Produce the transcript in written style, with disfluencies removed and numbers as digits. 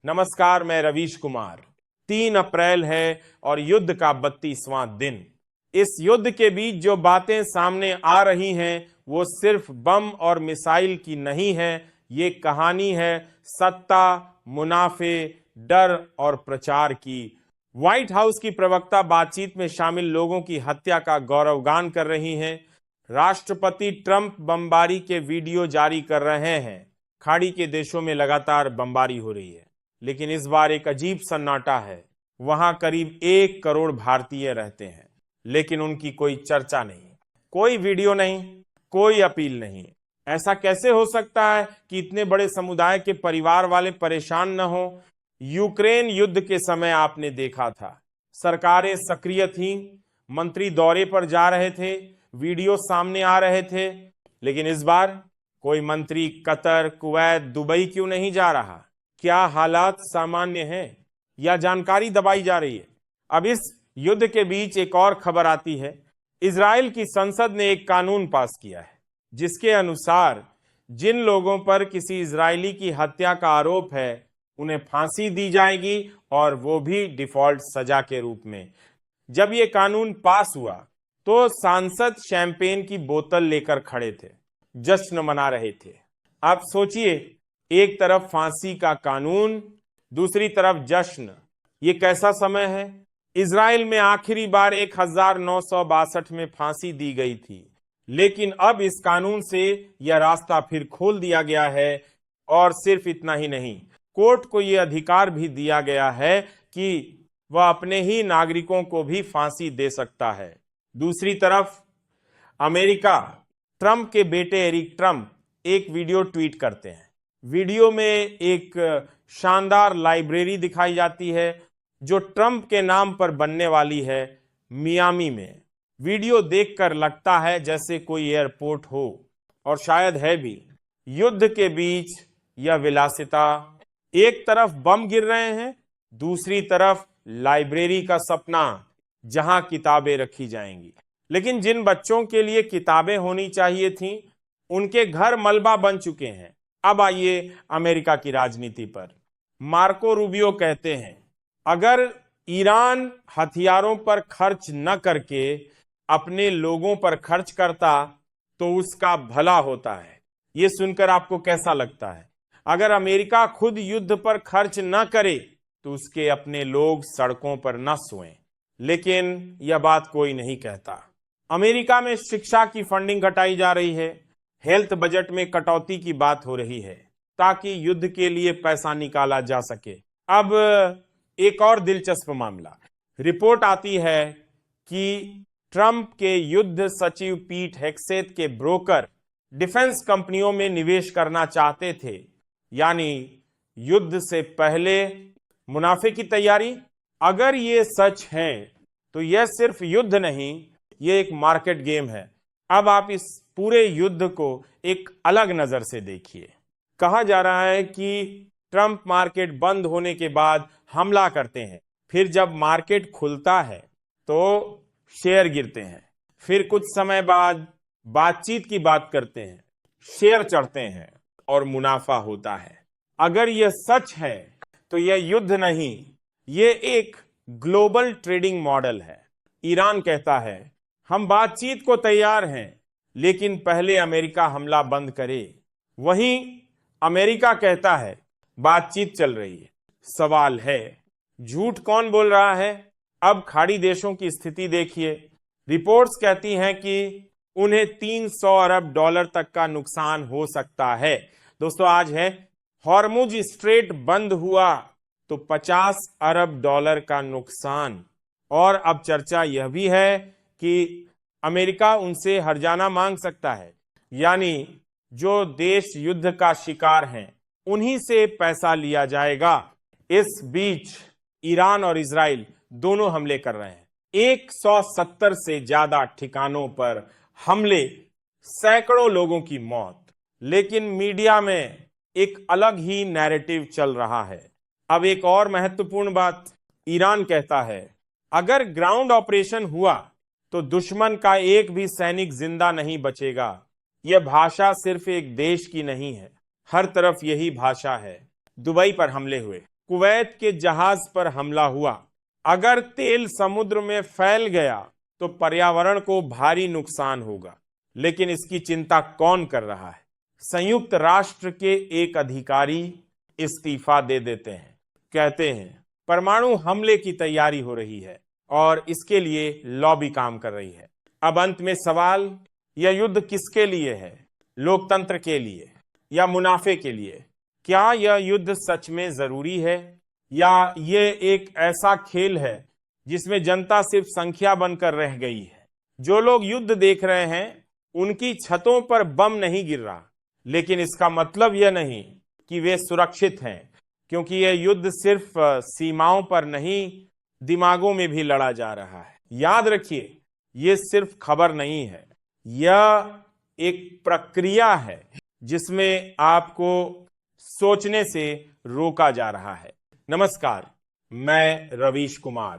नमस्कार, मैं रवीश कुमार। 3 अप्रैल है और युद्ध का 32वां दिन। इस युद्ध के बीच जो बातें सामने आ रही हैं वो सिर्फ बम और मिसाइल की नहीं है। ये कहानी है सत्ता, मुनाफे, डर और प्रचार की। व्हाइट हाउस की प्रवक्ता बातचीत में शामिल लोगों की हत्या का गौरवगान कर रही हैं। राष्ट्रपति ट्रंप बमबारी के वीडियो जारी कर रहे हैं। खाड़ी के देशों में लगातार बमबारी हो रही है, लेकिन इस बार एक अजीब सन्नाटा है। वहां करीब 1 करोड़ भारतीय रहते हैं, लेकिन उनकी कोई चर्चा नहीं, कोई वीडियो नहीं, कोई अपील नहीं। ऐसा कैसे हो सकता है कि इतने बड़े समुदाय के परिवार वाले परेशान न हो? यूक्रेन युद्ध के समय आपने देखा था, सरकारें सक्रिय थीं, मंत्री दौरे पर जा रहे थे, वीडियो सामने आ रहे थे। लेकिन इस बार कोई मंत्री कतर, कुवैत, दुबई क्यों नहीं जा रहा? क्या हालात सामान्य हैं या जानकारी दबाई जा रही है? अब इस युद्ध के बीच एक और खबर आती है। इजराइल की संसद ने एक कानून पास किया है जिसके अनुसार जिन लोगों पर किसी इजरायली की हत्या का आरोप है उन्हें फांसी दी जाएगी, और वो भी डिफॉल्ट सजा के रूप में। जब ये कानून पास हुआ तो सांसद शैंपेन की बोतल लेकर खड़े थे, जश्न मना रहे थे। आप सोचिए, एक तरफ फांसी का कानून, दूसरी तरफ जश्न। ये कैसा समय है? इजराइल में आखिरी बार 1962 में फांसी दी गई थी, लेकिन अब इस कानून से यह रास्ता फिर खोल दिया गया है। और सिर्फ इतना ही नहीं, कोर्ट को यह अधिकार भी दिया गया है कि वह अपने ही नागरिकों को भी फांसी दे सकता है। दूसरी तरफ अमेरिका, ट्रंप के बेटे एरिक ट्रंप एक वीडियो ट्वीट करते हैं। वीडियो में एक शानदार लाइब्रेरी दिखाई जाती है जो ट्रंप के नाम पर बनने वाली है, मियामी में। वीडियो देखकर लगता है जैसे कोई एयरपोर्ट हो, और शायद है भी। युद्ध के बीच यह विलासिता, एक तरफ बम गिर रहे हैं, दूसरी तरफ लाइब्रेरी का सपना जहां किताबें रखी जाएंगी। लेकिन जिन बच्चों के लिए किताबें होनी चाहिए थीं, उनके घर मलबा बन चुके हैं। अब आइए अमेरिका की राजनीति पर। मार्को रूबियो कहते हैं, अगर ईरान हथियारों पर खर्च न करके अपने लोगों पर खर्च करता तो उसका भला होता है। यह सुनकर आपको कैसा लगता है? अगर अमेरिका खुद युद्ध पर खर्च न करे तो उसके अपने लोग सड़कों पर न सोएं। लेकिन यह बात कोई नहीं कहता। अमेरिका में शिक्षा की फंडिंग घटाई जा रही है, हेल्थ बजट में कटौती की बात हो रही है ताकि युद्ध के लिए पैसा निकाला जा सके। अब एक और दिलचस्प मामला, रिपोर्ट आती है कि ट्रंप के युद्ध सचिव पीट हेग्सेथ के ब्रोकर डिफेंस कंपनियों में निवेश करना चाहते थे, यानी युद्ध से पहले मुनाफे की तैयारी। अगर ये सच है तो यह सिर्फ युद्ध नहीं, ये एक मार्केट गेम है। अब आप इस पूरे युद्ध को एक अलग नजर से देखिए। कहा जा रहा है कि ट्रंप मार्केट बंद होने के बाद हमला करते हैं, फिर जब मार्केट खुलता है तो शेयर गिरते हैं, फिर कुछ समय बाद बातचीत की बात करते हैं, शेयर चढ़ते हैं और मुनाफा होता है। अगर यह सच है तो यह युद्ध नहीं, यह एक ग्लोबल ट्रेडिंग मॉडल है। ईरान कहता है, हम बातचीत को तैयार हैं, लेकिन पहले अमेरिका हमला बंद करे। वहीं अमेरिका कहता है, बातचीत चल रही है। सवाल है, झूठ कौन बोल रहा है? अब खाड़ी देशों की स्थिति देखिए। रिपोर्ट्स कहती हैं कि उन्हें $300 अरब तक का नुकसान हो सकता है। दोस्तों, आज है हॉर्मुज स्ट्रेट बंद हुआ तो $50 अरब का नुकसान। और अब चर्चा यह भी है कि अमेरिका उनसे हर्जाना मांग सकता है, यानी जो देश युद्ध का शिकार हैं उन्हीं से पैसा लिया जाएगा। इस बीच ईरान और इजराइल दोनों हमले कर रहे हैं। 170 से ज्यादा ठिकानों पर हमले, सैकड़ों लोगों की मौत। लेकिन मीडिया में एक अलग ही नैरेटिव चल रहा है। अब एक और महत्वपूर्ण बात, ईरान कहता है, अगर ग्राउंड ऑपरेशन हुआ तो दुश्मन का एक भी सैनिक जिंदा नहीं बचेगा। यह भाषा सिर्फ एक देश की नहीं है, हर तरफ यही भाषा है। दुबई पर हमले हुए, कुवैत के जहाज पर हमला हुआ। अगर तेल समुद्र में फैल गया तो पर्यावरण को भारी नुकसान होगा, लेकिन इसकी चिंता कौन कर रहा है? संयुक्त राष्ट्र के एक अधिकारी इस्तीफा दे देते हैं, कहते हैं परमाणु हमले की तैयारी हो रही है और इसके लिए लॉबी काम कर रही है। अब अंत में सवाल, यह युद्ध किसके लिए है? लोकतंत्र के लिए या मुनाफे के लिए? क्या यह युद्ध सच में जरूरी है या ये एक ऐसा खेल है जिसमें जनता सिर्फ संख्या बनकर रह गई है? जो लोग युद्ध देख रहे हैं उनकी छतों पर बम नहीं गिर रहा, लेकिन इसका मतलब यह नहीं कि वे सुरक्षित हैं, क्योंकि यह युद्ध सिर्फ सीमाओं पर नहीं, दिमागों में भी लड़ा जा रहा है। याद रखिए, यह सिर्फ खबर नहीं है, यह एक प्रक्रिया है जिसमें आपको सोचने से रोका जा रहा है। नमस्कार, मैं रवीश कुमार।